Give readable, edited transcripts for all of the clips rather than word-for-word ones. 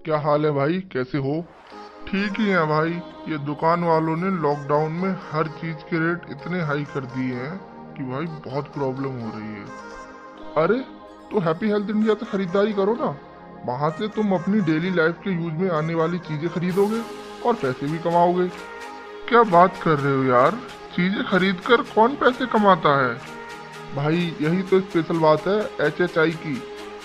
क्या हाल है भाई, कैसे हो? ठीक ही है भाई। ये दुकान वालों ने लॉकडाउन में हर चीज के रेट इतने हाई कर दिए हैं कि भाई बहुत प्रॉब्लम हो रही है। अरे तो हैप्पी हेल्थ इंडिया से खरीदारी करो ना। वहाँ से तुम अपनी डेली लाइफ के यूज में आने वाली चीजें खरीदोगे और पैसे भी कमाओगे। क्या बात कर रहे हो यार, चीजें खरीद कर कौन पैसे कमाता है? भाई यही तो स्पेशल बात है HHI की।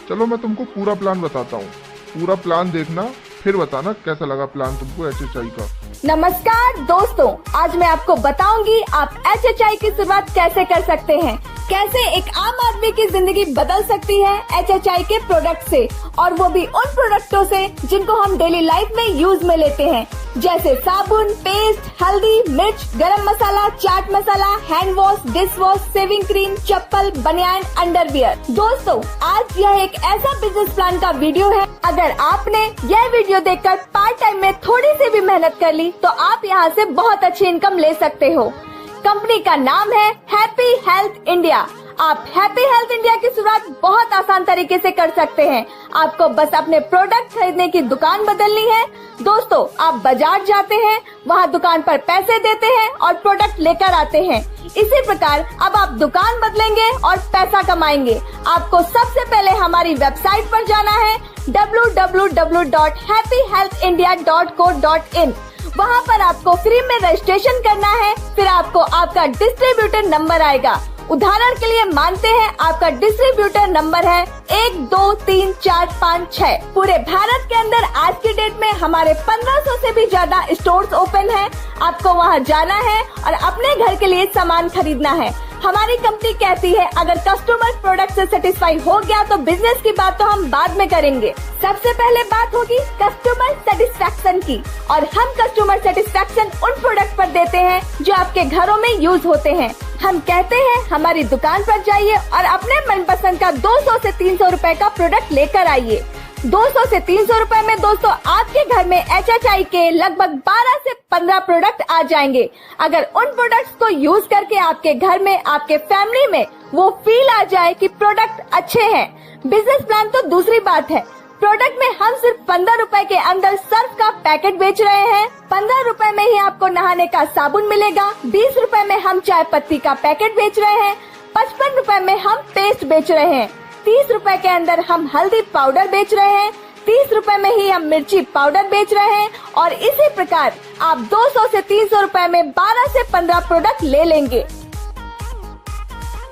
चलो मैं तुमको पूरा प्लान बताता हूँ, पूरा प्लान देखना फिर बताना कैसा लगा प्लान तुमको HHI का। नमस्कार दोस्तों, आज मैं आपको बताऊंगी आप HHI की शुरुआत कैसे कर सकते हैं, कैसे एक आम आदमी की जिंदगी बदल सकती है HHI के प्रोडक्ट से, और वो भी उन प्रोडक्टों से जिनको हम डेली लाइफ में यूज में लेते हैं, जैसे साबुन, पेस्ट, हल्दी, मिर्च, garam masala, chaat masala, hand wash, dish wash, shaving cream, चप्पल, बनियान, अंडरवियर। दोस्तों आज यह एक ऐसा बिजनेस प्लान का वीडियो है, अगर आपने यह वीडियो देखकर पार्ट टाइम में थोड़ी सी भी मेहनत कर ली तो आप यहाँ से बहुत अच्छी इनकम ले सकते हो। कंपनी का नाम है हैप्पी हेल्थ इंडिया। आप हैप्पी हेल्थ इंडिया की शुरुआत बहुत आसान तरीके से कर सकते हैं। आपको बस अपने प्रोडक्ट खरीदने की दुकान बदलनी है। दोस्तों आप बाजार जाते हैं, वहाँ दुकान पर पैसे देते हैं और प्रोडक्ट लेकर आते हैं। इसी प्रकार अब आप दुकान बदलेंगे और पैसा कमाएंगे। आपको सबसे पहले हमारी वेबसाइट पर जाना है www.happyhealthindia.co.in। वहाँ पर आपको फ्री में रजिस्ट्रेशन करना है, फिर आपको आपका डिस्ट्रीब्यूटर नंबर आएगा। उदाहरण के लिए मानते हैं आपका डिस्ट्रीब्यूटर नंबर है 123456। पूरे भारत के अंदर आज की डेट में हमारे 1500 से भी ज्यादा स्टोर्स ओपन हैं। आपको वहां जाना है और अपने घर के लिए सामान खरीदना है। हमारी कंपनी कहती है अगर कस्टमर प्रोडक्ट से सेटिस्फाई हो गया तो बिजनेस की बात तो हम बाद में करेंगे। सबसे पहले बात होगी कस्टमर सेटिस्फैक्शन की, और हम कस्टमर सेटिस्फैक्शन उन प्रोडक्ट पर देते हैं जो आपके घरों में यूज होते हैं। हम कहते हैं हमारी दुकान पर जाइए और अपने मनपसंद का 200 से 300 रुपए का प्रोडक्ट लेकर आइए। 200 से 300 रुपए में दोस्तों आपके घर में HHI के लगभग 12 से 15 प्रोडक्ट आ जाएंगे। अगर उन प्रोडक्ट्स को यूज करके आपके घर में, आपके फैमिली में वो फील आ जाए कि प्रोडक्ट अच्छे हैं। बिजनेस प्लान तो दूसरी बात है। प्रोडक्ट में हम सिर्फ 15 रुपए के अंदर सर्फ का पैकेट बेच रहे हैं। 15 रुपए में ही आपको नहाने का साबुन मिलेगा। 20 रुपए में हम चाय पत्ती का पैकेट बेच रहे हैं। 55 रुपए में हम पेस्ट बेच रहे हैं। 30 रुपए के अंदर हम हल्दी पाउडर बेच रहे हैं। 30 रुपए में ही हम मिर्ची पाउडर बेच रहे हैं। और इसी प्रकार आप 200 से 300 रुपए में 12 से 15 प्रोडक्ट ले लेंगे।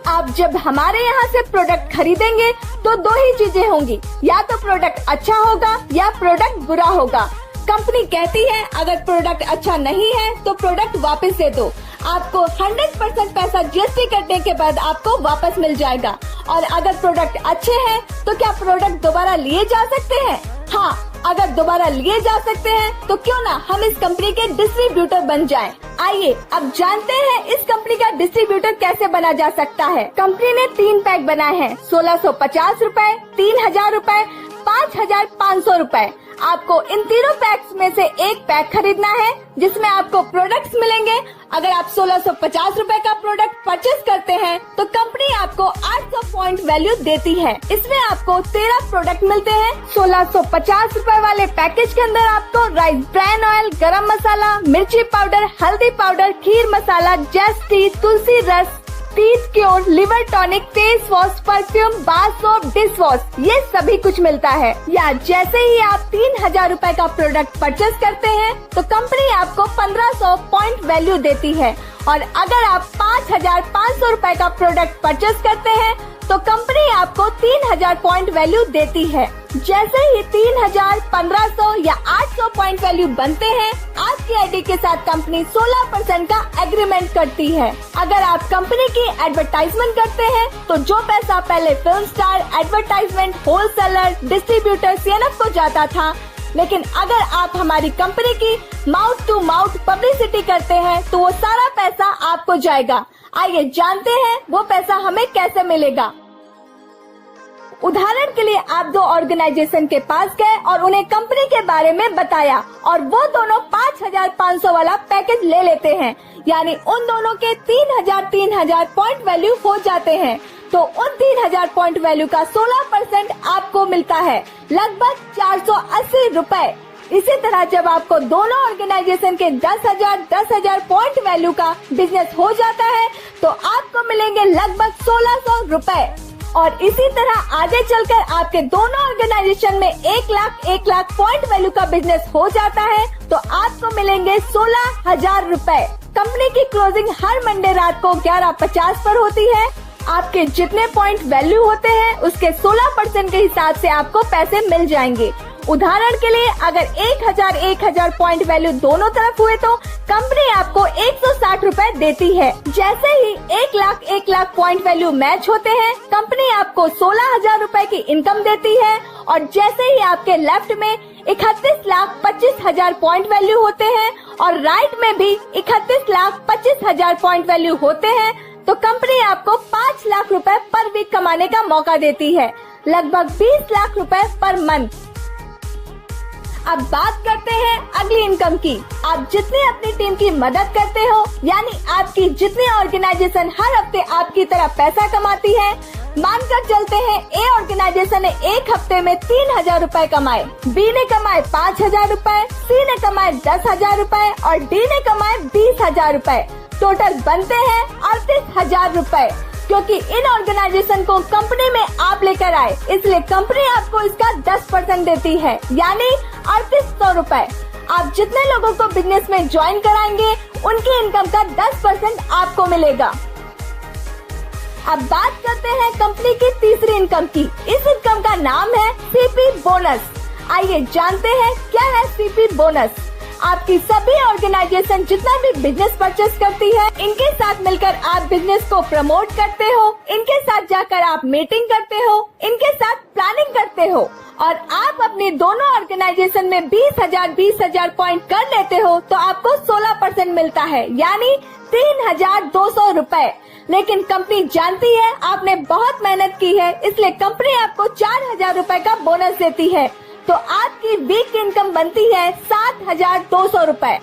आप जब हमारे यहाँ से प्रोडक्ट खरीदेंगे तो दो ही चीजें होंगी, या तो प्रोडक्ट अच्छा होगा या प्रोडक्ट बुरा होगा। कंपनी कहती है अगर प्रोडक्ट अच्छा नहीं है तो प्रोडक्ट वापस दे दो। आपको 100% पैसा GST कटने के बाद आपको वापस मिल जाएगा। और अगर प्रोडक्ट अच्छे हैं तो क्या प्रोडक्ट दोबारा लिए जा सकते हैं? हाँ, अगर दोबारा लिए जा सकते हैं तो क्यों ना हम इस कंपनी के डिस्ट्रीब्यूटर बन जाएं। आइए अब जानते हैं इस कंपनी का डिस्ट्रीब्यूटर कैसे बना जा सकता है। कंपनी ने 3 पैक बनाए हैं, 1650 रुपए, 3000 रुपए, 5500 रुपए। आपको इन तीनों पैक्स में से एक पैक खरीदना है जिसमें आपको प्रोडक्ट्स मिलेंगे। अगर आप 1650 रुपए का प्रोडक्ट परचेज करते हैं तो कंपनी आपको 800 पॉइंट वैल्यू देती है। इसमें आपको 13 प्रोडक्ट मिलते हैं। 1650 रुपए वाले पैकेज के अंदर आपको राइस ब्रान ऑयल, गरम मसाला, मिर्ची पाउडर, हल्दी पाउडर, खीर मसाला, जस्ट टी, तुलसी रस, teeth cure, liver tonic, face wash, perfume, bath soap, dish wash, ये सभी कुछ मिलता है। या जैसे ही आप 3000 रुपए का प्रोडक्ट परचेज करते हैं तो कंपनी आपको 1500 पॉइंट वैल्यू देती है। और अगर आप 5500 रुपए का प्रोडक्ट परचेज करते हैं तो कंपनी आपको 3000 पॉइंट वैल्यू देती है। जैसे ही 3000, 1500 या 800 पॉइंट वैल्यू बनते हैं, आपकी आईडी के साथ कंपनी 16% का एग्रीमेंट करती है। अगर आप कंपनी की एडवर्टाइजमेंट करते हैं तो जो पैसा पहले film star, advertisement, wholesaler, distributor, CNF को जाता था, लेकिन अगर आप हमारी कंपनी की माउथ टू माउथ पब्लिसिटी करते हैं तो वो सारा पैसा आपको जाएगा। आइए जानते हैं वो पैसा हमें कैसे मिलेगा। उदाहरण के लिए आप दो ऑर्गेनाइजेशन के पास गए और उन्हें कंपनी के बारे में बताया और वो दोनों 5,500 वाला पैकेज ले लेते हैं, यानी उन दोनों के 3,000 पॉइंट वैल्यू हो जाते हैं। तो उन 3,000 पॉइंट वैल्यू का 16% आपको मिलता है, लगभग 480 रुपए। इसी तरह जब आपको दोनों ऑर्गेनाइजेशन के 10,000 पॉइंट वैल्यू का बिजनेस हो जाता है तो आपको मिलेंगे लगभग 1,600 रुपए। और इसी तरह आगे चलकर आपके दोनों ऑर्गेनाइजेशन में 1 लाख पॉइंट वैल्यू का बिजनेस हो जाता है तो आपको मिलेंगे 16,000 रुपए। कंपनी की क्लोजिंग हर मंडे रात को 11:50 पर होती है। आपके जितने पॉइंट वैल्यू होते हैं उसके 16% के हिसाब से आपको पैसे मिल जाएंगे। उदाहरण के लिए अगर 1,000 पॉइंट वैल्यू दोनों तरफ हुए तो कंपनी आपको 160 रुपए देती है। जैसे ही 1 लाख पॉइंट वैल्यू मैच होते हैं कंपनी आपको 16,000 रुपए की इनकम देती है। और जैसे ही आपके लेफ्ट में 31,25,000 पॉइंट वैल्यू होते हैं और राइट में भी 31,25,000 पॉइंट वैल्यू होते हैं तो कंपनी आपको 5 लाख रुपए पर वीक कमाने का मौका देती है, लगभग 20 लाख रुपए पर मंथ। अब बात करते हैं अगली इनकम की। आप जितनी अपनी टीम की मदद करते हो, यानी आपकी जितनी ऑर्गेनाइजेशन हर हफ्ते आपकी तरह पैसा कमाती है, मानकर चलते हैं ए ऑर्गेनाइजेशन ने एक हफ्ते में 3,000 रुपए कमाए, बी ने कमाए 5,000 रुपए, सी ने कमाए 10,000 रुपए और डी ने कमाए 20,000 रुपए। टोटल बनते हैं 38,000 रुपए। क्योंकि इन ऑर्गेनाइजेशन को कंपनी में आप लेकर आए इसलिए कंपनी आपको इसका 10% देती है, यानी 3,800 रुपए। आप जितने लोगों को बिजनेस में ज्वाइन कराएंगे उनकी इनकम का 10% आपको मिलेगा। अब बात करते हैं कंपनी की तीसरी इनकम की। इस इनकम का नाम है सीपी बोनस। आइए जानते हैं क्या है सीपी बोनस। आपकी सभी ऑर्गेनाइजेशन जितना भी बिजनेस परचेस करती है, इनके साथ मिलकर आप बिजनेस को प्रमोट करते हो, इनके साथ जाकर आप मीटिंग करते हो, इनके साथ प्लानिंग करते हो और आप अपनी दोनों ऑर्गेनाइजेशन में 20,000 पॉइंट कर लेते हो तो आपको 16% मिलता है, यानी 3,200 रुपए। लेकिन कंपनी जानती है आपने बहुत मेहनत की है इसलिए कंपनी आपको 4,000 रुपए का बोनस देती है, तो आपकी वीक इनकम बनती है 7,200 रुपए।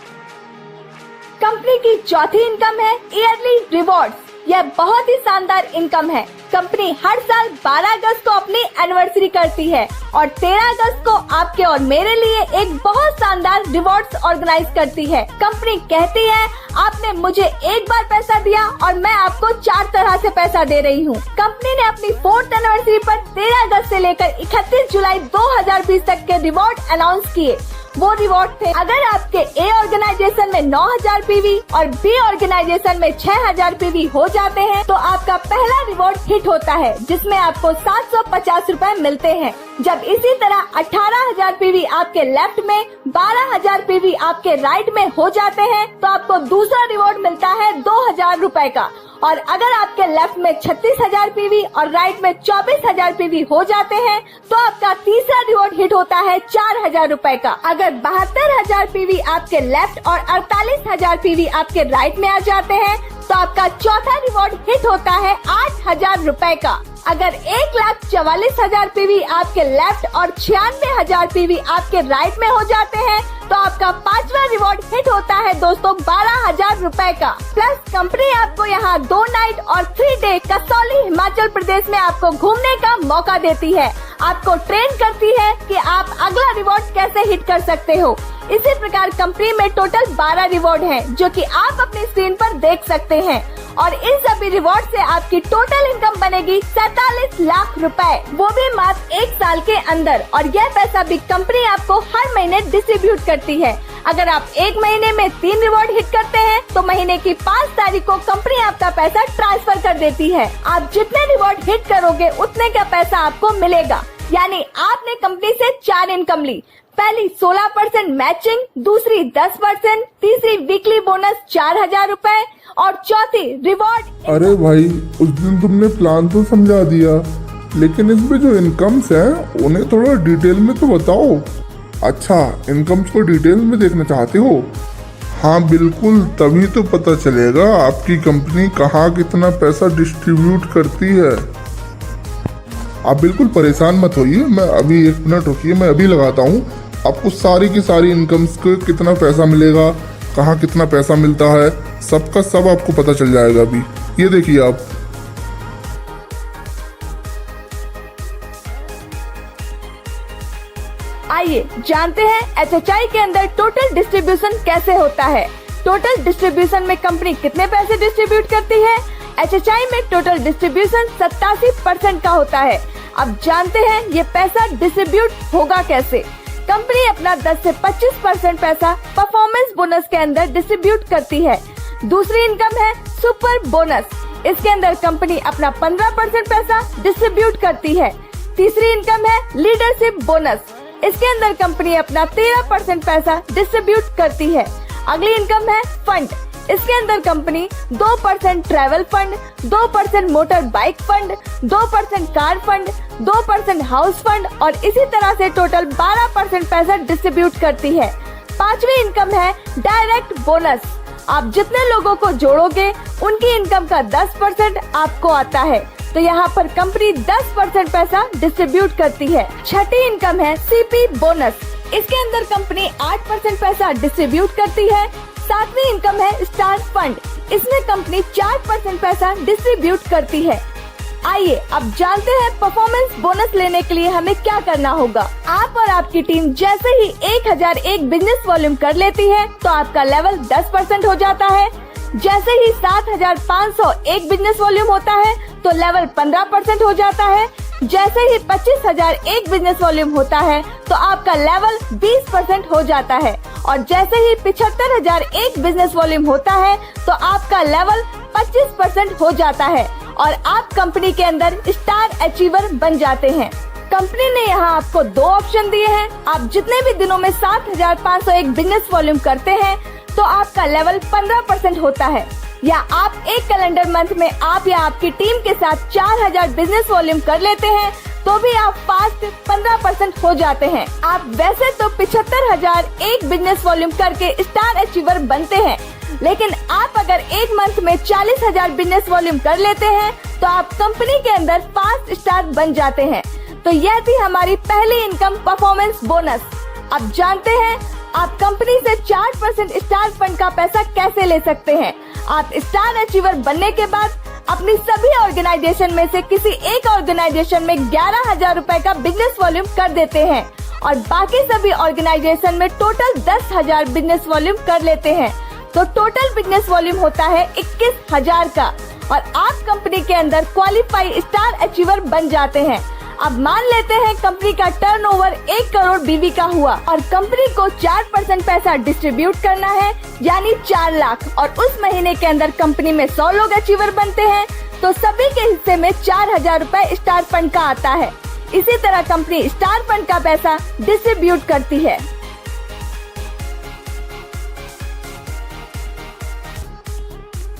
कंपनी की चौथी इनकम है ईयरली रिवॉर्ड्स। यह बहुत ही शानदार इनकम है। कंपनी हर साल 12 अगस्त को अपनी एनिवर्सरी करती है और 13 अगस्त को आपके और मेरे लिए एक बहुत शानदार रिवॉर्ड्स ऑर्गेनाइज करती है। कंपनी कहती है आपने मुझे एक बार पैसा दिया और मैं आपको 4 तरह से पैसा दे रही हूँ। कंपनी ने अपनी 4th एनिवर्सरी पर 13 अगस्त से लेकर 31 जुलाई 2020 तक के रिवॉर्ड अनाउंस किए। वो रिवॉर्ड थे, अगर आपके ए ऑर्गेनाइजेशन में 9,000 पीवी और बी ऑर्गेनाइजेशन में 6,000 पीवी हो जाते हैं तो आपका पहला रिवॉर्ड हिट होता है जिसमें आपको 750 रुपए मिलते हैं। जब इसी तरह 18,000 पीवी आपके लेफ्ट में, 12,000 पीवी आपके राइट में हो जाते हैं तो आपको दूसरा रिवॉर्ड मिलता है 2,000 रुपए का। और अगर आपके लेफ्ट में 36,000 पीवी और राइट में 24,000 पीवी हो जाते हैं तो आपका तीसरा रिवॉर्ड हिट होता है 4,000 रुपए का। अगर 72,000 पीवी आपके लेफ्ट और 48,000 पीवी आपके राइट में आ जाते हैं तो आपका चौथा रिवॉर्ड हिट होता है 8,000 रुपए का। अगर 1,44,000 पीवी आपके लेफ्ट और 96,000 पीवी आपके राइट में हो जाते हैं तो आपका पांचवा रिवॉर्ड हिट होता है दोस्तों 12,000 रुपए का। प्लस कंपनी आपको यहाँ 2 नाइट और 3 डे कसौली हिमाचल प्रदेश में आपको घूमने का मौका देती है, आपको ट्रेन करती है कि आप अगला रिवॉर्ड कैसे हिट कर सकते हो। इसी प्रकार कंपनी में टोटल 12 रिवॉर्ड हैं जो कि आप अपनी स्क्रीन पर देख सकते हैं और इन सभी रिवॉर्ड से आपकी टोटल इनकम बनेगी 47 लाख रुपए, वो भी मात्र 1 साल के अंदर। और यह पैसा भी कंपनी आपको हर महीने डिस्ट्रीब्यूट करती है। अगर आप 1 महीने में 3 रिवॉर्ड हिट करते हैं तो महीने की 5 तारीख को कंपनी आपका पैसा ट्रांसफर कर देती है। आप जितने रिवॉर्ड हिट करोगे उतने का पैसा आपको मिलेगा। यानी आपने कंपनी से 4 इनकम ली। पहली 16% मैचिंग, दूसरी 10%, तीसरी वीकली बोनस 4,000 रुपए और चौथी रिवॉर्ड। अरे भाई, उस दिन तुमने प्लान तो समझा दिया, लेकिन इसमें जो इनकम्स हैं उन्हें थोड़ा डिटेल में तो बताओ। अच्छा, इनकम्स को डिटेल में देखना चाहते हो? हाँ बिल्कुल, तभी तो पता चलेगा आपकी कंपनी कहाँ कितना पैसा डिस्ट्रीब्यूट करती है। आप बिल्कुल परेशान मत होइए, मैं अभी 1 मिनट रुकिए, मैं अभी लगाता हूँ। आपको सारी की सारी इनकम्स को कितना पैसा मिलेगा, कहाँ कितना पैसा मिलता है, सबका सब आपको पता चल जाएगा। अभी ये देखिए आप। आइए जानते हैं HHI के अंदर टोटल डिस्ट्रीब्यूशन कैसे होता है। टोटल डिस्ट्रीब्यूशन में कंपनी कितने पैसे डिस्ट्रीब्यूट करती है। HHI में टोटल डिस्ट्रीब्यूशन 87% का होता है। अब जानते हैं ये पैसा डिस्ट्रीब्यूट होगा कैसे। कंपनी अपना 10 से 25% पैसा परफॉर्मेंस बोनस के अंदर डिस्ट्रीब्यूट करती है। दूसरी इनकम है सुपर बोनस, इसके अंदर कंपनी अपना 15% पैसा डिस्ट्रीब्यूट करती है। तीसरी इनकम है लीडरशिप बोनस, इसके अंदर कंपनी अपना 13% पैसा डिस्ट्रीब्यूट करती है। अगली इनकम है फंड, इसके अंदर company 2% travel fund, 2% motor bike fund, 2% car fund, 2% house fund और इसी तरह से टोटल 12% पैसा डिस्ट्रीब्यूट करती है। पांचवी इनकम है डायरेक्ट बोनस, आप जितने लोगों को जोड़ोगे उनकी इनकम का 10% आपको आता है, तो यहाँ पर कंपनी 10% पैसा डिस्ट्रीब्यूट करती है। छठी इनकम है CP बोनस, इसके अंदर कंपनी 8% पैसा डिस्ट्रीब्यूट करती है। सातवीं इनकम है स्टार फंड, इसमें कंपनी 4% पैसा डिस्ट्रीब्यूट करती है। आइए अब जानते हैं परफॉर्मेंस बोनस लेने के लिए हमें क्या करना होगा। आप और आपकी टीम जैसे ही 1001 बिजनेस वॉल्यूम कर लेती है तो आपका लेवल 10% हो जाता है। जैसे ही 7501 बिजनेस वॉल्यूम होता है तो लेवल 15% हो जाता है। जैसे ही 25001 बिजनेस वॉल्यूम होता है तो आपका लेवल 20% हो जाता है और जैसे ही 75001 बिजनेस वॉल्यूम होता है तो आपका लेवल 25% हो जाता है और आप कंपनी के अंदर स्टार अचीवर बन जाते हैं। कंपनी ने यहाँ आपको 2 ऑप्शन दिए हैं। आप जितने भी दिनों में 7501 बिजनेस वॉल्यूम करते हैं तो आपका लेवल 15% होता है, या आप एक कैलेंडर मंथ में आप या आपकी टीम के साथ 4000 बिजनेस वॉल्यूम कर लेते हैं तो भी आप फास्ट 15% हो जाते हैं। आप वैसे तो 75001 बिजनेस वॉल्यूम करके स्टार अचीवर बनते हैं, लेकिन आप अगर एक मंथ में 40000 बिजनेस वॉल्यूम कर लेते हैं तो आप कंपनी के अंदर फास्ट स्टार बन जाते हैं। तो यह थी हमारी पहली इनकम परफॉर्मेंस बोनस। अब जानते हैं आप कंपनी से 4% स्टार फंड का पैसा कैसे ले सकते हैं। आप स्टार अचीवर बनने के बाद अपनी सभी ऑर्गेनाइजेशन में से किसी एक ऑर्गेनाइजेशन में 11000 रुपए का बिजनेस वॉल्यूम कर देते हैं और बाकी सभी ऑर्गेनाइजेशन में टोटल 10000 बिजनेस वॉल्यूम कर लेते हैं, तो टोटल बिजनेस वॉल्यूम होता है 21000 का और आप कंपनी के अंदर क्वालिफाई स्टार अचीवर बन जाते हैं। अब मान लेते हैं कंपनी का टर्नओवर 1 करोड़ BV का हुआ और कंपनी को 4% पैसा डिस्ट्रीब्यूट करना है यानी 4 लाख और उस महीने के अंदर कंपनी में 100 लोग अचीवर बनते हैं तो सभी के हिस्से में 4000 रुपए स्टार फंड का आता है। इसी तरह कंपनी स्टार फंड का पैसा डिस्ट्रीब्यूट करती है।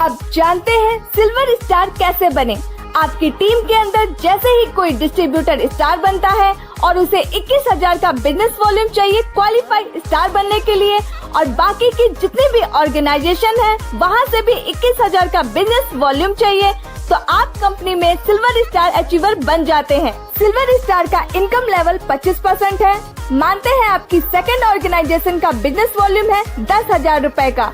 अब जानते हैं सिल्वर स्टार कैसे बने। आपकी टीम के अंदर जैसे ही कोई डिस्ट्रीब्यूटर स्टार बनता है और उसे 21000 का बिजनेस वॉल्यूम चाहिए क्वालिफाइड स्टार बनने के लिए और बाकी की जितनी भी ऑर्गेनाइजेशन है वहाँ से भी 21000 का बिजनेस वॉल्यूम चाहिए तो आप कंपनी में सिल्वर स्टार अचीवर बन जाते हैं। सिल्वर स्टार का इनकम लेवल 25% है। मानते हैं आपकी सेकंड ऑर्गेनाइजेशन का बिजनेस वॉल्यूम है 10000 रुपए का,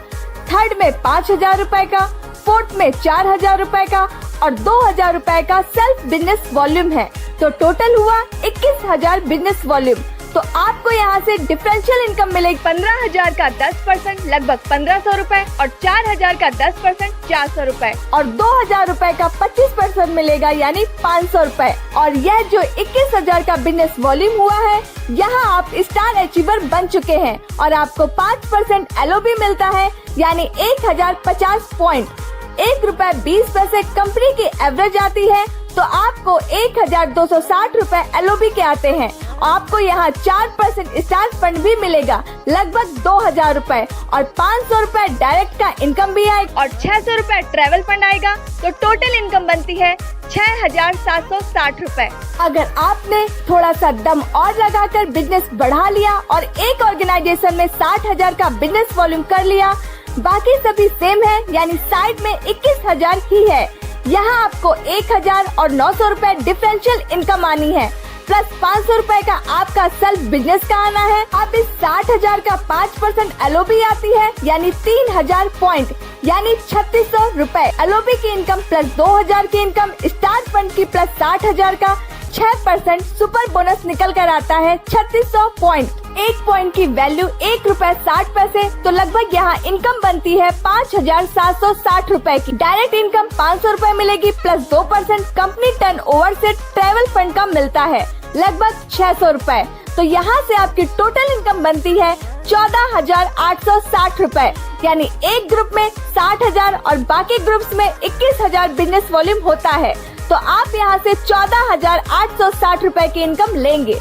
थर्ड में 5000 रुपए का, फोर्थ में 4000 रुपए का और 2000 रुपए का सेल्फ बिजनेस वॉल्यूम है, तो टोटल हुआ 21000 बिजनेस वॉल्यूम। तो आपको यहाँ से डिफरेंशियल इनकम मिलेगी 15000 का 10% लगभग 1500 रुपए और 4000 का 10% 400 रुपए और 2000 रुपए का 25% मिलेगा यानी 500 रुपए। और यह जो 21000 का बिजनेस वॉल्यूम हुआ है यहाँ आप स्टार अचीवर बन चुके हैं और आपको 5% LOB मिलता है यानी 1050 पॉइंट। 1 रुपए 20 पैसे कंपनी की एवरेज आती है तो आपको 1260 रुपए LOB के आते हैं। आपको यहाँ 4% स्टार फंड भी मिलेगा लगभग 2000 रुपए और 500 रुपए डायरेक्ट का इनकम भी आएगा और 600 रुपए ट्रैवल फंड आएगा, तो टोटल इनकम बनती है 6760 रुपए। अगर आपने थोड़ा सा दम और लगाकर बिजनेस बढ़ा लिया और एक ऑर्गेनाइजेशन में 60000 का बिजनेस वॉल्यूम कर लिया, बाकी सभी सेम है यानी साइड में 21000 ही है, यहाँ आपको 1000 और 900 रूपए डिफरेंशियल इनकम आनी है, प्लस 500 रूपए का आपका सेल्फ बिजनेस का आना है। अब इस 60,000 का 5% LOB आती है, यानी 3000 पॉइंट यानी 3600 रूपए LOB की इनकम, प्लस 2000 की इनकम स्टार्ट फंड की, प्लस 60,000 का 6% सुपर बोनस निकल कर आता है 3600 पॉइंट। एक पॉइंट की वैल्यू 1 रुपए 60 पैसे, तो लगभग यहाँ इनकम बनती है 5760 रूपए की। डायरेक्ट इनकम 500 रूपए मिलेगी, प्लस 2% कंपनी टर्नओवर से ट्रेवल फंड का मिलता है लगभग 600 रूपए। तो यहाँ से आपकी टोटल इनकम बनती है 14,860 रूपए, यानी एक ग्रुप में 60,000 और बाकी ग्रुप्स में 21,000 बिजनेस वॉल्यूम होता है। तो आप यहाँ से 14,860 रूपए की इनकम लेंगे।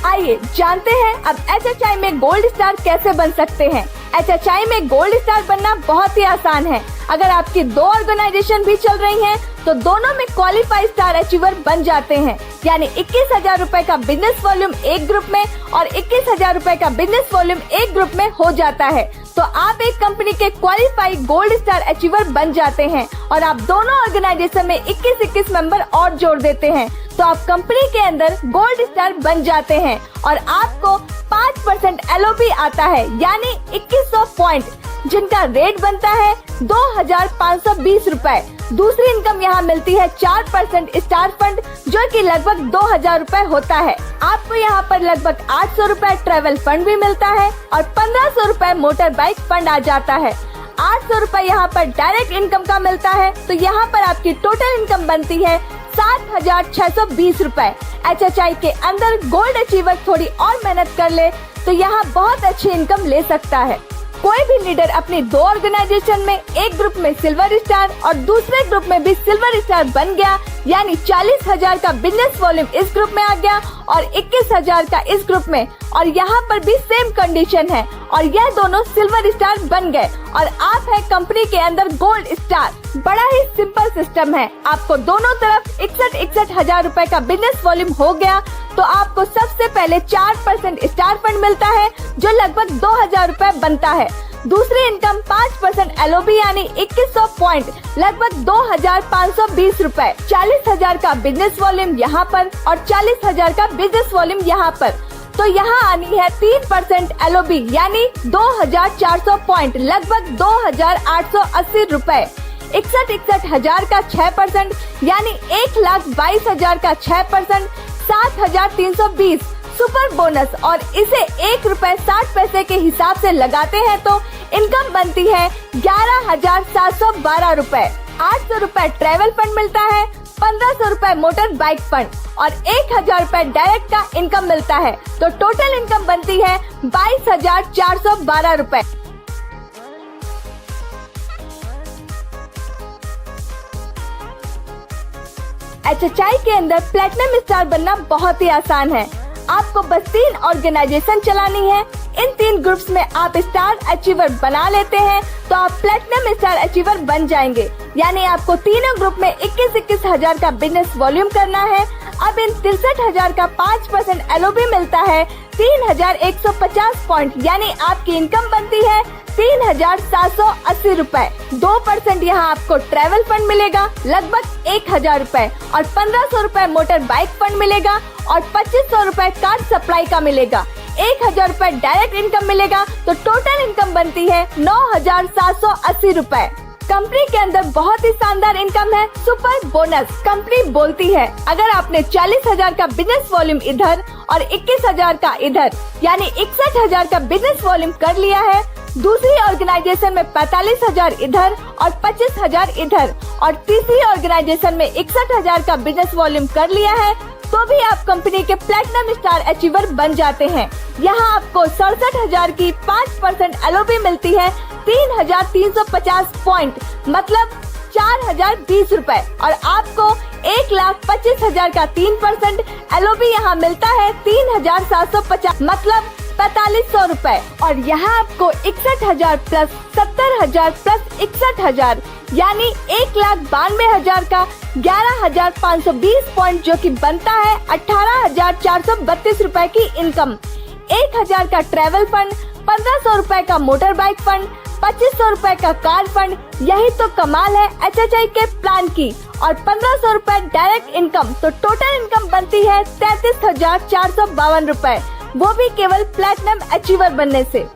आइए जानते हैं अब HHI में गोल्ड स्टार कैसे बन सकते हैं। HHI में गोल्ड स्टार बनना बहुत ही आसान है। अगर आपकी 2 ऑर्गेनाइजेशन भी चल रही हैं, तो दोनों में क्वालिफाइड स्टार अचीवर बन जाते हैं, यानी 21,000 रूपए का बिजनेस वॉल्यूम एक ग्रुप में और 21,000 रूपए का बिजनेस वॉल्यूम एक ग्रुप में हो जाता है। तो आप एक कंपनी के क्वालिफाइड गोल्ड स्टार अचीवर बन जाते हैं और आप दोनों ऑर्गेनाइजेशन में 21 मेंबर और जोड़ देते हैं, तो आप कंपनी के अंदर गोल्ड स्टार बन जाते हैं और आपको 5% LOB आता है, यानी 2100 पॉइंट, जिनका रेट बनता है 2,520 रूपए। दूसरी इनकम यहाँ मिलती है 4% स्टार फंड, जो कि लगभग 2,000 रूपए होता है। आपको यहाँ पर लगभग 800 रूपए ट्रेवल फंड भी मिलता है और 1500 रूपए मोटर बाइक फंड आ जाता है। 800 रूपए यहाँ पर डायरेक्ट इनकम का मिलता है, तो यहाँ पर आपकी टोटल इनकम बनती है 7,620 रूपए। HHI के अंदर गोल्ड अचीवर थोड़ी और मेहनत कर ले तो यहाँ बहुत अच्छी इनकम ले सकता है। कोई भी लीडर अपनी 2 ऑर्गेनाइजेशन में एक ग्रुप में सिल्वर स्टार और दूसरे ग्रुप में भी सिल्वर स्टार बन गया, यानी 40,000 का बिजनेस वॉल्यूम इस ग्रुप में आ गया और 21,000 का इस ग्रुप में, और यहाँ पर भी सेम कंडीशन है और यह दोनों सिल्वर स्टार बन गए और आप है कंपनी के अंदर गोल्ड स्टार। बड़ा ही सिंपल सिस्टम है। आपको दोनों तरफ 61,000 रूपए का बिजनेस वॉल्यूम हो गया, तो आपको सबसे पहले 4% स्टार फंड मिलता है, जो लगभग 2,000 रूपए बनता है। दूसरी इनकम 5% LOB यानी 2100 पॉइंट, लगभग 2,520 रूपए। 40,000 का बिजनेस वॉल्यूम यहाँ पर और 40,000 का बिजनेस वॉल्यूम यहाँ पर, तो यहाँ आनी है 3% LOB यानी 2,400 पॉइंट, लगभग 2,880 रूपए। 61,000 का 6% यानी 1,22,000 का 6%, 7,320 सुपर बोनस, और इसे 1 रुपए 60 पैसे के हिसाब से लगाते हैं तो इनकम बनती है 11,712 रूपए। 800 रूपए ट्रेवल फंड मिलता है, 1500 रूपए मोटर बाइक फंड और 1,000 रूपए डायरेक्ट का इनकम मिलता है, तो टोटल इनकम बनती है 22,412 रूपए। HHI के अंदर प्लेटिनम स्टार बनना बहुत ही आसान है। आपको बस 3 ऑर्गेनाइजेशन चलानी है। इन 3 ग्रुप्स में आप स्टार अचीवर बना लेते हैं तो आप प्लेटिनम स्टार अचीवर बन जाएंगे, यानी आपको तीनों ग्रुप में 21,000 का बिजनेस वॉल्यूम करना है। अब इन 63,000 का 5% LOB मिलता है 3,150 पॉइंट, यानी आपकी इनकम बनती है 3,780 रूपए। 2% यहाँ आपको ट्रेवल फंड मिलेगा, लगभग 1,000 रूपए, और 1,500 रूपए मोटर बाइक फंड मिलेगा और 2,500 रूपए कार सप्लाई का मिलेगा। 1,000 रूपए डायरेक्ट इनकम मिलेगा, तो टोटल इनकम बनती है 9,780 रूपए। कंपनी के अंदर बहुत ही शानदार इनकम है, सुपर बोनस। कंपनी बोलती है अगर आपने 40,000 का बिजनेस वॉल्यूम इधर और 21,000 का इधर, यानी 61,000 का बिजनेस वॉल्यूम कर लिया है, दूसरी ऑर्गेनाइजेशन में 45,000 इधर और 25,000 इधर, और तीसरी ऑर्गेनाइजेशन में 61,000 का बिजनेस वॉल्यूम कर लिया है, तो भी आप कंपनी के प्लेटिनम स्टार अचीवर बन जाते हैं। यहाँ आपको 67,000 की 5% LOB मिलती है, 3,350 पॉइंट, मतलब 4,020 रूपए, और आपको 1,25,000 का 3% LOB यहाँ मिलता है 3,750, मतलब 4,500 रूपए। और यहाँ आपको 61,000 प्लस 70,000 प्लस 61,000 यानी 1,92,000 का 11,520 पॉइंट, जो कि बनता है 18,432 रूपए की इनकम। 1,000 का ट्रेवल फंड, 1500 रुपए का मोटर बाइक फंड, 2500 रुपए का कार फंड। यही तो कमाल है HHI के प्लान की। और 1500 रुपए डायरेक्ट इनकम, तो टोटल इनकम बनती है 33,452 रुपए, वो भी केवल प्लैटिनम अचीवर बनने से।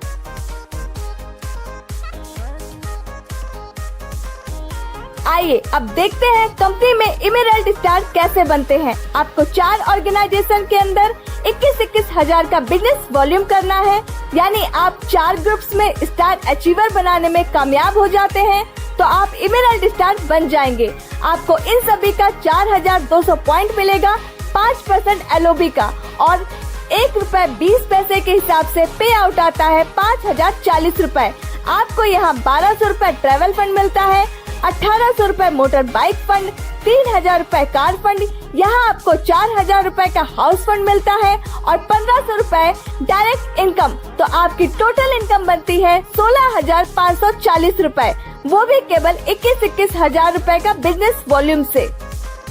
आइए अब देखते हैं कंपनी में इमेरल्ड स्टार कैसे बनते हैं। आपको 4 ऑर्गेनाइजेशन के अंदर 21-21 हजार का बिजनेस वॉल्यूम करना है, यानी आप 4 ग्रुप्स में स्टार अचीवर बनाने में कामयाब हो जाते हैं तो आप इमेरल्ड स्टार बन जाएंगे। आपको इन सभी का 4,200 पॉइंट मिलेगा, 5% LOB का, और ₹1.20 के हिसाब से पे आउट आता है 5,040 रुपए। आपको यहाँ 1,200 रुपए ट्रेवल फंड मिलता है, 1,800 रुपए मोटर बाइक फंड, 3,000 रुपए कार फंड। यहाँ आपको 4,000 रुपए का हाउस फंड मिलता है और 1,500 रुपए डायरेक्ट इनकम। तो आपकी टोटल इनकम बनती है 16,540 रुपए, वो भी केवल 21-21 हजार रुपए का बिजनेस वॉल्यूम से।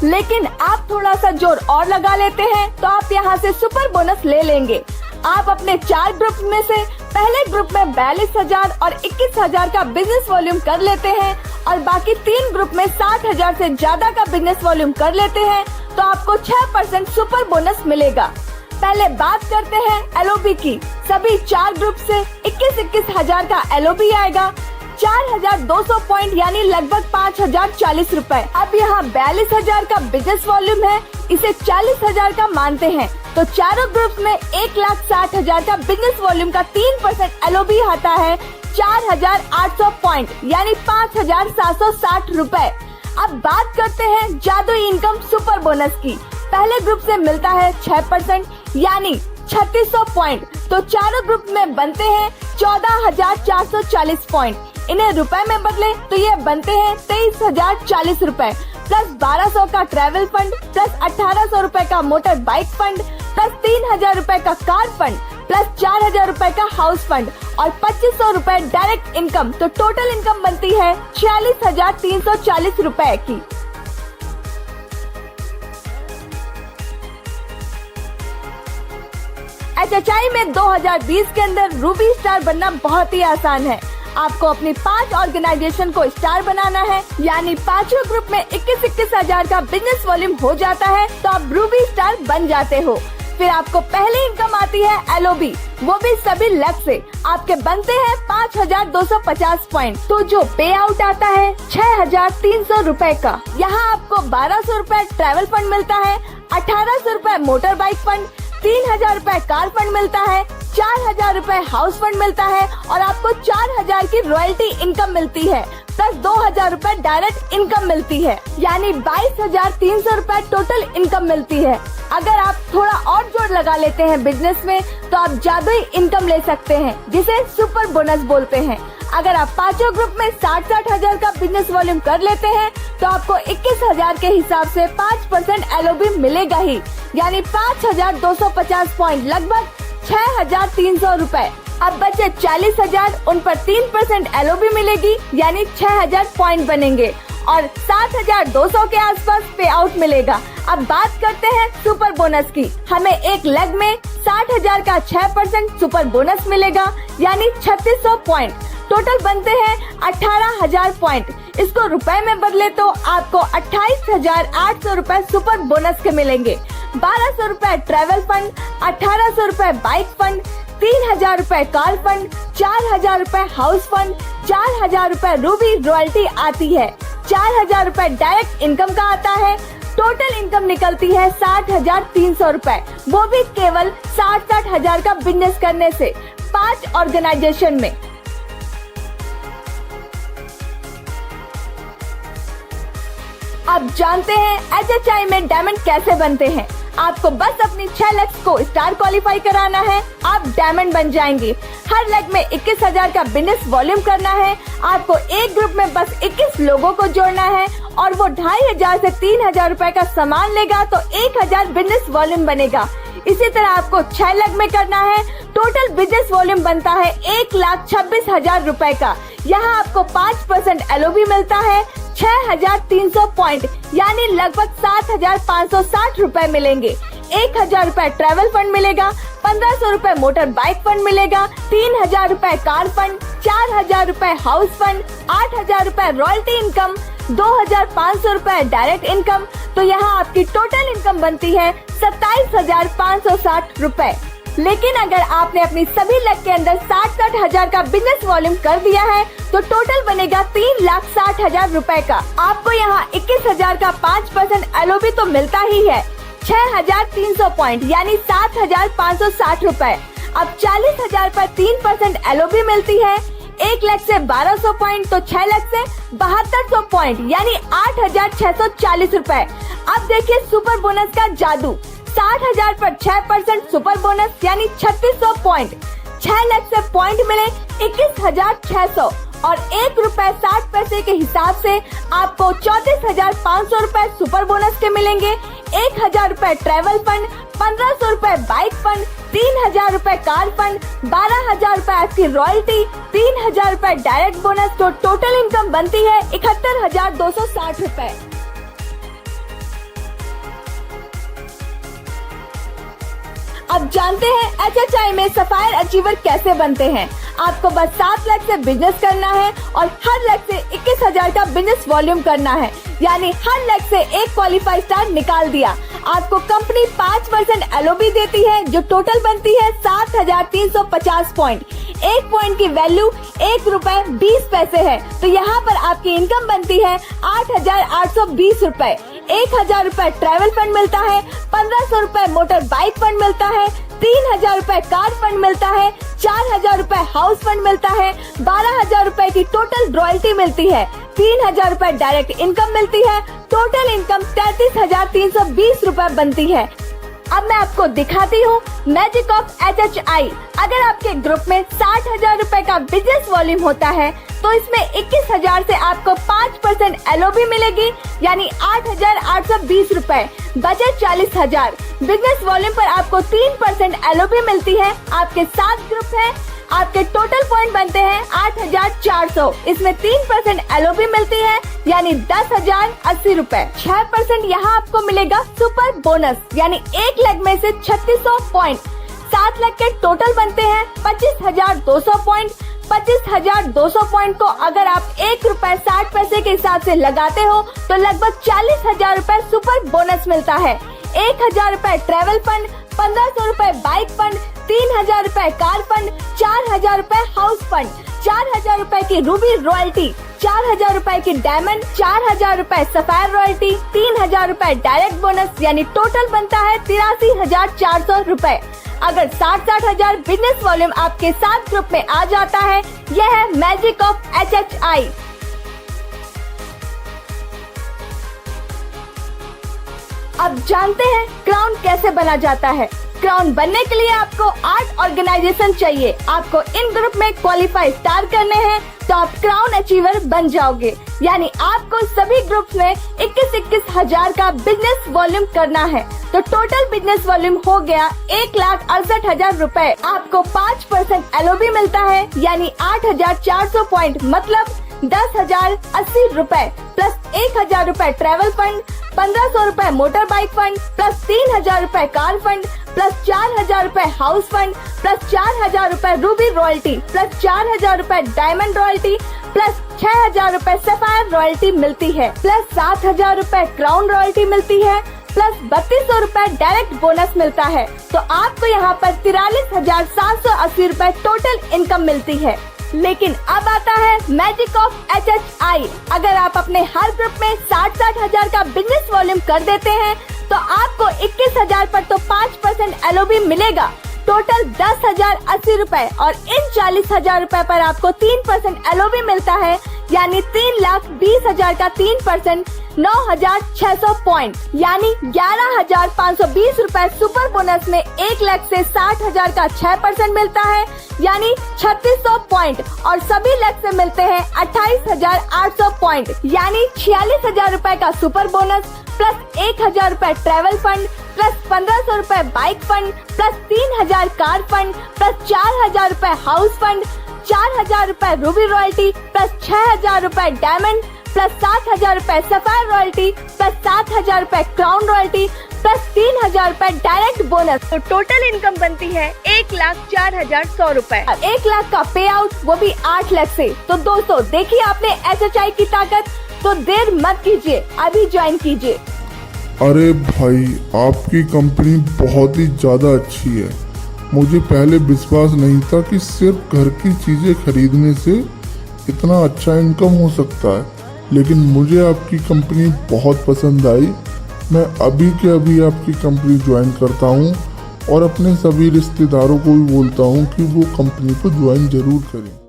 लेकिन आप थोड़ा सा जोर और लगा लेते हैं तो आप यहाँ से सुपर बोनस ले लेंगे। आप अपने 4 ग्रुप में से पहले ग्रुप में 42,000 और 21,000 का बिजनेस वॉल्यूम कर लेते हैं और बाकी 3 ग्रुप में 60,000 से ज्यादा का बिजनेस वॉल्यूम कर लेते हैं तो आपको 6% सुपर बोनस मिलेगा। पहले बात करते हैं LOB की। सभी 4 ग्रुप से 21-21 हजार का LOB आएगा, 4,200 पॉइंट यानी लगभग 5,040 रुपए। अब यहाँ 42,000 का बिजनेस वॉल्यूम है, इसे 40,000 का मानते हैं तो चारों ग्रुप में 1,60,000 का बिजनेस वॉल्यूम का 3% LOB आता है, 4,800 पॉइंट यानी 5,760 रुपए। अब बात करते हैं जादुई इनकम सुपर बोनस की। पहले ग्रुप से मिलता है 6% यानी 3,600 पॉइंट, तो चारों ग्रुप में बनते हैं 14,440 पॉइंट। इन्हें रुपए में बदले तो ये बनते हैं 23,040 रुपए, प्लस 1,200 का ट्रैवल फंड, प्लस 1,800 रुपए का मोटर बाइक फंड, प्लस 3,000 रुपए का कार फंड, प्लस 4,000 रुपए का हाउस फंड और 2,500 रुपए डायरेक्ट इनकम। तो टोटल इनकम बनती है 46,340 रुपए की। HHI में 2020 के अंदर रूबी स्टार बनना बहुत ही आसान है। आपको अपनी 5 ऑर्गेनाइजेशन को स्टार बनाना है, यानी 5 ग्रुप में 21-21 हजार का बिजनेस वॉल्यूम हो जाता है तो आप रूबी स्टार बन जाते हो। फिर आपको पहली इनकम आती है LOB, वो भी सभी लक से। आपके बनते हैं 5,250 पॉइंट, तो जो पे आउट आता है 6,300 रुपए का। यहाँ आपको 1,200 रुपए ट्रैवल फंड मिलता है, 1,800 रुपए मोटर बाइक फंड, 3,000 रुपए कार फंड मिलता है, 4,000 रुपए हाउस फंड मिलता है और आपको 4,000 की रॉयल्टी इनकम मिलती है, प्लस 2,000 रुपए डायरेक्ट इनकम मिलती है, यानी 22,300 रुपए टोटल इनकम मिलती है। अगर आप थोड़ा और जोर लगा लेते हैं बिजनेस में तो आप जादुई इनकम ले सकते हैं, जिसे सुपर बोनस बोलते हैं। अगर आप 5 ग्रुप में 60-60 हजार का बिजनेस वॉल्यूम कर लेते हैं तो आपको 21,000 के हिसाब से 5% LOB मिलेगा ही, यानी 5,250 पॉइंट, लगभग 6,300 रुपए। अब बचे 40,000, उन पर 3% LOB मिलेगी, यानी 6,000 पॉइंट बनेंगे और 7,200 के आसपास पे आउट मिलेगा। अब बात करते हैं सुपर बोनस की। हमें एक लेग में 60,000 का 6% सुपर बोनस मिलेगा, यानी 3,600 पॉइंट। टोटल बनते हैं 18,000 पॉइंट। इसको रुपए में बदले तो आपको 28,800 रुपए सुपर बोनस के मिलेंगे। 1,200 रुपए ट्रैवल फंड, 1,800 रुपए बाइक फंड, 3,000 रुपए कार फंड, 4,000 रुपए हाउस फंड, 4,000 रुपए रूबी रॉयल्टी आती है, 4,000 रुपए डायरेक्ट इनकम का आता है। टोटल इनकम निकलती है 60,300 रुपए, वो भी केवल 60-60 हजार का बिजनेस करने से 5 ऑर्गेनाइजेशन में। अब जानते हैं HHI में डायमंड कैसे बनते हैं। आपको बस अपनी 6 लेग्स को स्टार क्वालिफाई कराना है, आप डायमंड बन जाएंगे। हर लेग में 21,000 का बिजनेस वॉल्यूम करना है। आपको एक ग्रुप में बस 21 लोगों को जोड़ना है और वो 2,500 से 3,000 रुपए का सामान लेगा तो 1,000 बिजनेस वॉल्यूम बनेगा। इसी तरह आपको 6 लेग में करना है। टोटल बिजनेस वॉल्यूम बनता है 1,26,000 रुपए का। यहाँ आपको 5% LOB मिलता है, 6,300 पॉइंट यानी लगभग 7,560 रुपए मिलेंगे। 1000 रुपए ट्रैवल फंड मिलेगा, 1500 रुपए मोटर बाइक फंड मिलेगा, 3000 रुपए कार फंड, 4000 रुपए हाउस फंड, 8000 रुपए रॉयल्टी इनकम, 2500 रुपए डायरेक्ट इनकम। तो यहाँ आपकी टोटल इनकम बनती है 27,560 रुपए। लेकिन अगर आपने अपनी सभी लक के अंदर 60-60 हजार का बिजनेस वॉल्यूम कर दिया है तो टोटल बनेगा 3,60,000 रुपए का। आपको यहाँ 21,000 का 5% LOB तो मिलता ही है, 6,300 पॉइंट यानी 7,560 रुपए। अब 40,000 पर 3% LOB मिलती है, 1 लाख से 1200 पॉइंट तो 6 लाख से 7200 पॉइंट यानी 8,640 रुपए। अब देखिए सुपर बोनस का जादू, 60,000 पर 6% सुपर बोनस यानी 3600 पॉइंट, 6 लाख से पॉइंट मिले 21,600 और 1 रुपए 60 पैसे के हिसाब से आपको 34,500 रुपए सुपर बोनस के मिलेंगे, 1,000 रुपए ट्रैवल फंड, 1500 रुपए बाइक फंड, 3,000 रुपए कार फंड, 12,000 रुपए आपकी रॉयल्टी, 3,000 रुपए डायरेक्ट बोनस। तो टोटल इनकम बनती है 71,260 रुपए। अब जानते हैं HHI में सफायर अचीवर कैसे बनते हैं। आपको बस 7 लाख से बिजनेस करना है और हर लाख से 21,000 का बिजनेस वॉल्यूम करना है, यानी हर लाख से एक क्वालिफाई स्टार निकाल दिया। आपको कंपनी 5% LOB देती है जो टोटल बनती है 7,350 पॉइंट। 1 पॉइंट की वैल्यू 1 रुपए 20 पैसे है। तो यहाँ पर आपकी इनकम बनती है 8,820 रुपए। 1,000 रुपए ट्रैवल फंड मिलता है, 1500 रुपए मोटर बाइक फंड मिलता है, 3,000 रुपए कार फंड मिलता है, 4,000 रुपए हाउस फंड मिलता है, 12,000 रुपए की टोटल रॉयल्टी मिलती है, 3,000 रुपए डायरेक्ट इनकम मिलती है। टोटल इनकम 33,320 रुपए बनती है। अब मैं आपको दिखाती हूँ मैजिक ऑफ HHI। अगर आपके ग्रुप में 60,000 रुपए का बिजनेस वॉल्यूम होता है तो इसमें 21,000 से आपको 5% LOB मिलेगी यानी 8,820 रुपए, बचे 40,000। बिजनेस वॉल्यूम पर आपको 3% LOB मिलती है। आपके 7 ग्रुप हैं, आपके टोटल पॉइंट बनते हैं 8,400। इसमें 3% LOB मिलती है यानी 10,080 रुपए। 6% यहाँ आपको मिलेगा सुपर बोनस यानी 1 लाख में से 3600 पॉइंट। 7 लाख के टोटल बनते हैं 25,200 पॉइंट। 25,200 पॉइंट को अगर आप 1 रुपए 60 पैसे के हिसाब से लगाते हो तो लगभग 40,000 रुपए सुपर बोनस मिलता है। 1,000 रुपए ट्रैवल फंड, 1500 रुपए बाइक फंड, 3,000 रुपए कार फंड, 4,000 रुपए हाउस फंड, 4,000 रुपए की रूबी रॉयल्टी, 4,000 रुपए की डायमंड, 4,000 रुपए सफायर रॉयल्टी, 3,000 रुपए डायरेक्ट बोनस यानी टोटल बनता है 83,400 रुपए। अगर 60-60 हजार बिजनेस वॉल्यूम आपके 7 ग्रुप में आ जाता है, यह है मैजिक ऑफ HHI। अब जानते हैं क्राउन कैसे बना जाता है। क्राउन बनने के लिए आपको 8 ऑर्गेनाइजेशन चाहिए। आपको इन ग्रुप में क्वालिफाई स्टार करने हैं तो आप क्राउन अचीवर बन जाओगे, यानी आपको सभी ग्रुप में 21-21 हजार का बिजनेस वॉल्यूम करना है। तो टोटल बिजनेस वॉल्यूम हो गया 1,68,000 रुपए। आपको 5% LOB मिलता है यानी 8,400 पॉइंट मतलब 10,080 रुपए प्लस 1,000 रुपए ट्रैवल फंड, 1,500 रुपए मोटर बाइक फंड प्लस 3,000 रुपए कार फंड प्लस 4,000 रुपए हाउस फंड प्लस 4,000 रुपए रूबी रॉयल्टी प्लस 4,000 रुपए डायमंड रॉयल्टी प्लस 6,000 रुपए सफायर रॉयल्टी मिलती है प्लस 7,000 रुपए क्राउन रॉयल्टी मिलती है प्लस 3,200 रुपए डायरेक्ट बोनस मिलता है। तो आपको यहाँ पर 43,780 रुपए टोटल इनकम मिलती है। लेकिन अब आता है मैजिक ऑफ HHI। अगर आप अपने हर ग्रुप में 60-60 हजार का बिजनेस वॉल्यूम कर देते हैं तो आपको 21,000 पर तो 5% LOB मिलेगा, टोटल 10,080 रुपए और इन 40,000 रुपए पर आपको 3% LOB मिलता है यानी 3,20,000 का 3% 9,600 पॉइंट यानी 11,520 रुपए। सुपर बोनस में 1 लाख से 60,000 का 6% मिलता है यानी 3,600 पॉइंट और सभी लाख से मिलते हैं 28,800 पॉइंट यानी 46,000 रुपए का सुपर बोनस प्लस 1,000 रुपए ट्रैवल फंड प्लस 1,500 रुपए bike fund plus 3,000 car fund plus 4,000 रुपए हाउस फंड, 4,000 रुपए रूबी रॉयल्टी प्लस 6,000 रुपए डायमंड प्लस 7,000 रुपए सफायर रॉयल्टी प्लस 7,000 रुपए क्राउन रॉयल्टी प्लस 3,000 रुपए डायरेक्ट बोनस, तो टोटल इनकम बनती है 1,04,100 रुपए। 1 लाख का पे आउट, वो भी 8 लाख से। तो दोस्तों देखिए आपने SHI की ताकत, तो देर मत कीजिए, अभी ज्वाइन कीजिए। अरे भाई, आपकी कंपनी बहुत ही ज़्यादा अच्छी है। मुझे पहले विश्वास नहीं था कि सिर्फ घर की चीज़ें खरीदने से इतना अच्छा इनकम हो सकता है, लेकिन मुझे आपकी कंपनी बहुत पसंद आई। मैं अभी के अभी आपकी कंपनी ज्वाइन करता हूँ और अपने सभी रिश्तेदारों को भी बोलता हूँ कि वो कंपनी को ज्वाइन ज़रूर करें।